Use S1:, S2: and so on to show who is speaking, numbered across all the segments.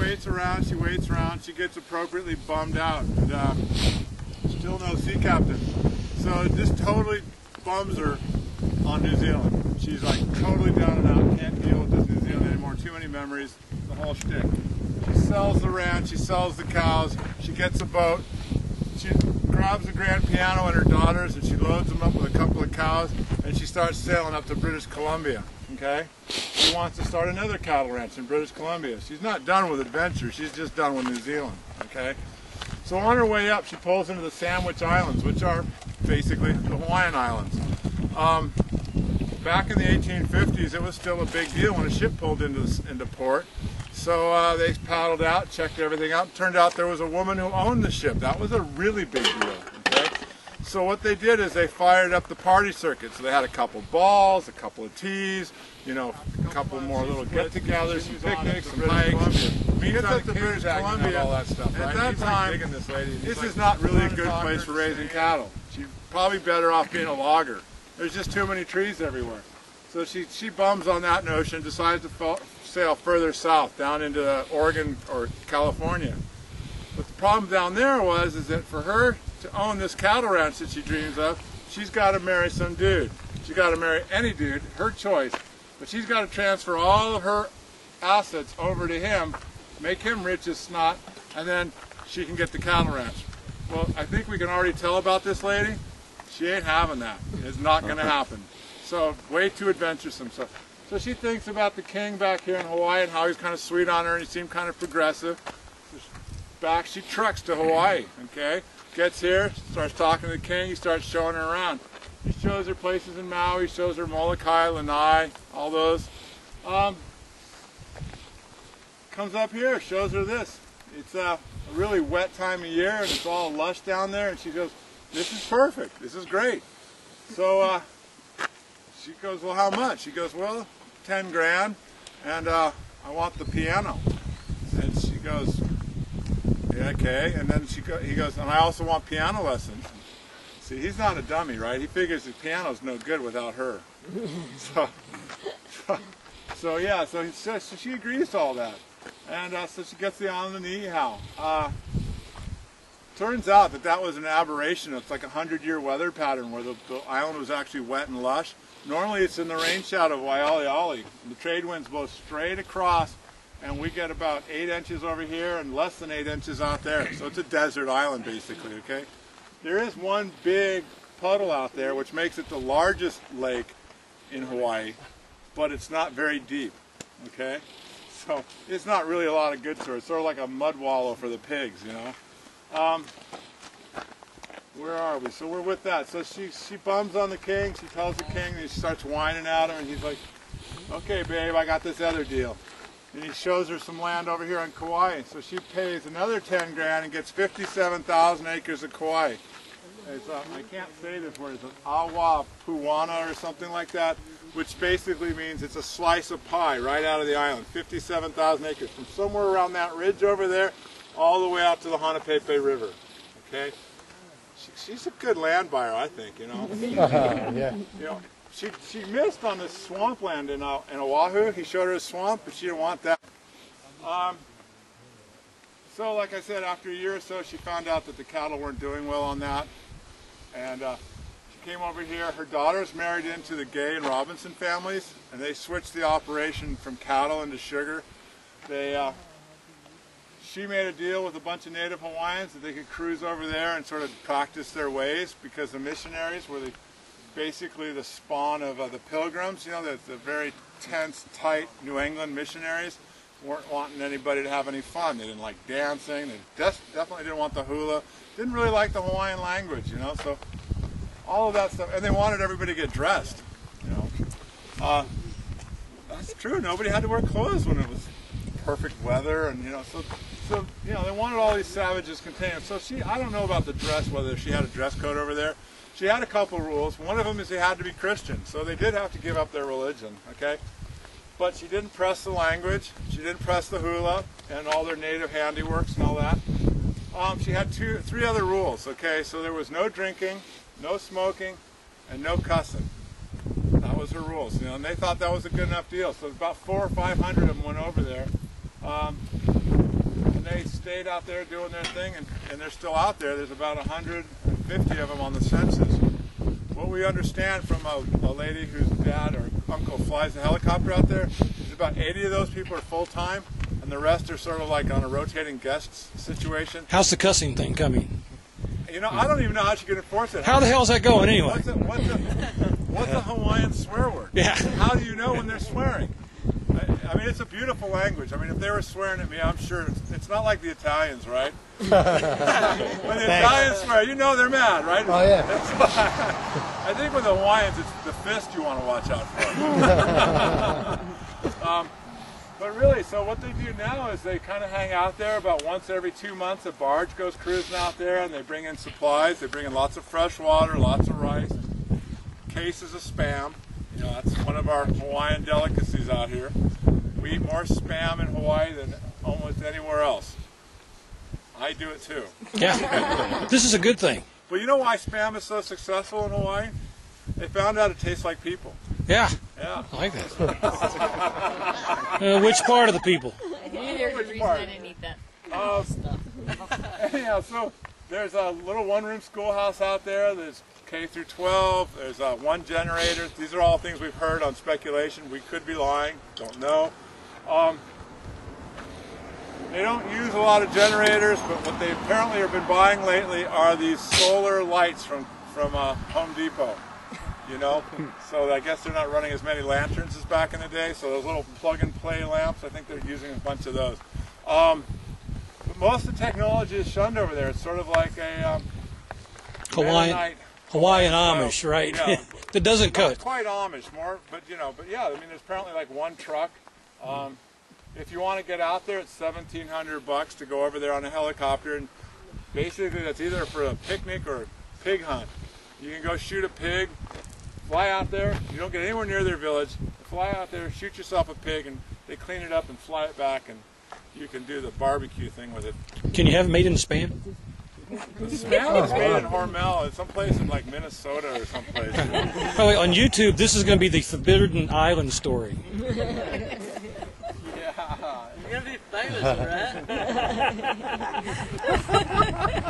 S1: waits around, she gets appropriately bummed out, and still no sea captain. So it just totally bums her on New Zealand. She's like totally down and out, can't deal with this New Zealand anymore, too many memories, the whole shtick. She sells the ranch, she sells the cows, she gets a boat, she grabs the grand piano and her daughters and she loads them up with a couple of cows and she starts sailing up to British Columbia, okay? She wants to start another cattle ranch in British Columbia. She's not done with adventure, she's just done with New Zealand, okay? So on her way up, she pulls into the Sandwich Islands, which are basically the Hawaiian Islands. Back in the 1850s, it was still a big deal when a ship pulled into port. So they paddled out, checked everything out. Turned out there was a woman who owned the ship. That was a really big deal. Okay? So what they did is they fired up the party circuit. So they had a couple balls, a couple of teas, you know, a couple more little get-togethers, some picnics, some hikes. Gets up to British Columbia. All that stuff, right? At that time, this is not really a good place for raising cattle. She's probably better off being a logger. There's just too many trees everywhere. So she bums on that notion, decides to sail further south, down into Oregon or California. But the problem down there is that for her to own this cattle ranch that she dreams of, she's got to marry some dude. She's got to marry any dude, her choice. But she's got to transfer all of her assets over to him, make him rich as snot, and then she can get the cattle ranch. Well, I think we can already tell about this lady. She ain't having that. It's not going to happen. So, way too adventuresome. So she thinks about the king back here in Hawaii and how he's kind of sweet on her and he seemed kind of progressive. Back, she trucks to Hawaii, okay? Gets here, starts talking to the king, he starts showing her around. He shows her places in Maui, shows her Molokai, Lanai, all those. Comes up here, shows her this. It's a really wet time of year and it's all lush down there and she goes, this is perfect, this is great. So she goes, well, how much? She goes, well, 10 grand and I want the piano. And she goes, yeah, okay. And then he goes, and I also want piano lessons. See, he's not a dummy, right? He figures the piano's no good without her. So yeah, so she agrees to all that. And so she gets the island of NIIHAU. Turns out that was an aberration. It's like a 100-year weather pattern where the island was actually wet and lush. Normally it's in the rain shadow of Waialeale. The trade winds blow straight across and we get about 8 inches over here and less than 8 inches out there. So it's a desert island basically, okay? There is one big puddle out there which makes it the largest lake in Hawaii, but it's not very deep, okay? So it's not really a lot of good to her. It's sort of like a mud wallow for the pigs, you know? Where are we? So we're with that. So she bums on the king, she tells the king, and she starts whining at him, and he's like, okay babe, I got this other deal. And he shows her some land over here on Kauai. So she pays another 10 grand and gets 57,000 acres of Kauai. It's, I can't say this word, it's an awa puana or something like that, which basically means it's a slice of pie right out of the island. 57,000 acres from somewhere around that ridge over there all the way out to the Hanapepe River. Okay? She's a good land buyer, I think, you know.
S2: Yeah.
S1: You know, she missed on this swampland in Oahu. He showed her a swamp, but she didn't want that. So like I said, after a year or so, she found out that the cattle weren't doing well on that. And she came over here. Her daughters married into the Gay and Robinson families, and they switched the operation from cattle into sugar. She made a deal with a bunch of native Hawaiians that they could cruise over there and sort of practice their ways, because the missionaries were basically the spawn of the Pilgrims, you know, the very tense, tight New England missionaries weren't wanting anybody to have any fun. They didn't like dancing, they definitely didn't want the hula, didn't really like the Hawaiian language, you know, so all of that stuff, and they wanted everybody to get dressed, you know. That's true, nobody had to wear clothes when it was perfect weather, and you know, so you know, they wanted all these savages contained. So I don't know about the dress, whether she had a dress code over there. She had a couple rules. One of them is they had to be Christian, so they did have to give up their religion, okay? But she didn't press the language, she didn't press the hula, and all their native handiworks and all that. She had three other rules, okay? So there was no drinking, no smoking, and no cussing. That was her rules, you know, and they thought that was a good enough deal. So about 400 or 500 of them went over there. they stayed out there doing their thing, and they're still out there. There's about 150 of them on the census. What we understand from a lady whose dad or uncle flies a helicopter out there is about 80 of those people are full-time, and the rest are sort of like on a rotating guests situation.
S2: How's the cussing thing coming?
S1: You know, I don't even know how she can enforce it.
S2: How the hell's that going anyway?
S1: What's a Hawaiian swear word?
S2: Yeah.
S1: How do you know when they're swearing? I mean, it's a beautiful language. I mean, if they were swearing at me, I'm sure it's not like the Italians, right? When the Italians swear, you know they're mad, right?
S3: Oh, yeah.
S1: I think with the Hawaiians, it's the fist you want to watch out for. But really, so what they do now is they kind of hang out there about once every 2 months. A barge goes cruising out there, and they bring in supplies. They bring in lots of fresh water, lots of rice, cases of Spam. You know, that's one of our Hawaiian delicacies out here. We eat more Spam in Hawaii than almost anywhere else. I do it too.
S2: Yeah, this is a good thing.
S1: But you know why Spam is so successful in Hawaii? They found out it tastes like people.
S2: Yeah.
S1: Yeah.
S2: I like that. Which part of the people?
S4: There's a reason I didn't eat that stuff.
S1: Anyhow, so there's a little one-room schoolhouse out there. There's K through 12. There's one generator. These are all things we've heard on speculation. We could be lying. Don't know. They don't use a lot of generators, but what they apparently have been buying lately are these solar lights from Home Depot. You know, so I guess they're not running as many lanterns as back in the day. So those little plug-and-play lamps, I think they're using a bunch of those. But most of the technology is shunned over there. It's sort of like a
S2: Hawaiian Amish, right?
S1: You know,
S2: that doesn't cut.
S1: Not quite Amish, more, but you know, but yeah. I mean, there's apparently like one truck. If you want to get out there, it's $1,700 to go over there on a helicopter, and basically that's either for a picnic or a pig hunt. You can go shoot a pig. Fly out there, you don't get anywhere near their village, fly out there, shoot yourself a pig, and they clean it up and fly it back, and you can do the barbecue thing with it.
S2: Can you have it made into Spam?
S1: Spam is made in Hormel, someplace in like Minnesota or someplace.
S2: Probably on YouTube, this is going to be the Forbidden Island story.
S4: You're gonna be famous, Brett.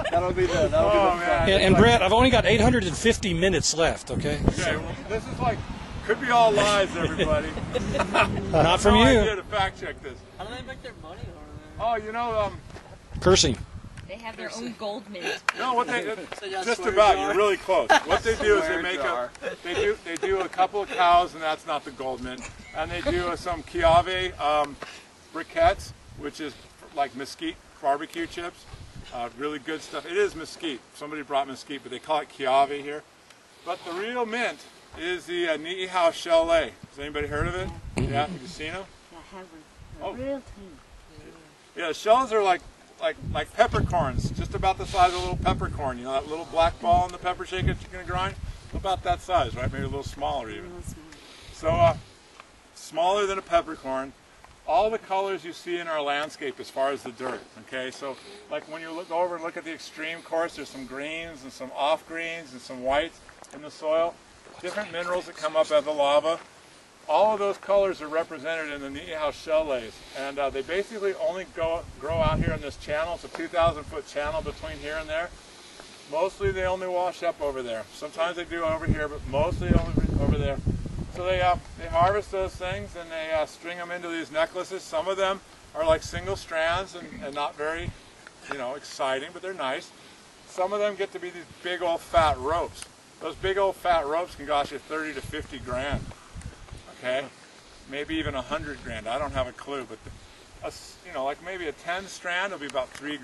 S3: That'll be the
S1: man.
S2: Yeah, and Brett, I've only got 850 minutes left, okay?
S1: Okay, well, this is like, could be all lies, everybody.
S2: Not from
S1: no
S2: you.
S1: idea to fact check this.
S4: How do they make their money over there?
S1: Oh, you know,
S2: Cursing.
S4: They have their own gold mint.
S1: no, what they just about. You're really close. What they do is they make they do a couple of cows, and that's not the gold mint, and they do some kiawe briquettes, which is like mesquite barbecue chips. Really good stuff. It is mesquite. Somebody brought mesquite, but they call it kiawe here. But the real mint is the NIIHAU shell lei. Has anybody heard of it? Yeah, have you seen them?
S4: I haven't.
S1: Oh.
S4: Real tiny.
S1: Yeah, the shells are like peppercorns, just about the size of a little peppercorn. You know that little black ball in the pepper shake that you're going to grind? About that size, right? Maybe a little smaller even. So smaller than a peppercorn. All the colors you see in our landscape as far as the dirt, okay? So like when you look over and look at the extreme course, there's some greens and some off greens and some whites in the soil. Different minerals that come up out of the lava. All of those colors are represented in the NIIHAU shell leis, and they basically only grow out here in this channel. It's a 2,000-foot channel between here and there. Mostly they only wash up over there. Sometimes they do over here, but mostly only over there. So they harvest those things and they string them into these necklaces. Some of them are like single strands and not very, you know, exciting, but they're nice. Some of them get to be these big old fat ropes. Those big old fat ropes can cost you 30 to 50 grand. Okay, maybe even 100 grand. I don't have a clue, but you know, like maybe a 10 strand will be about 3 grand.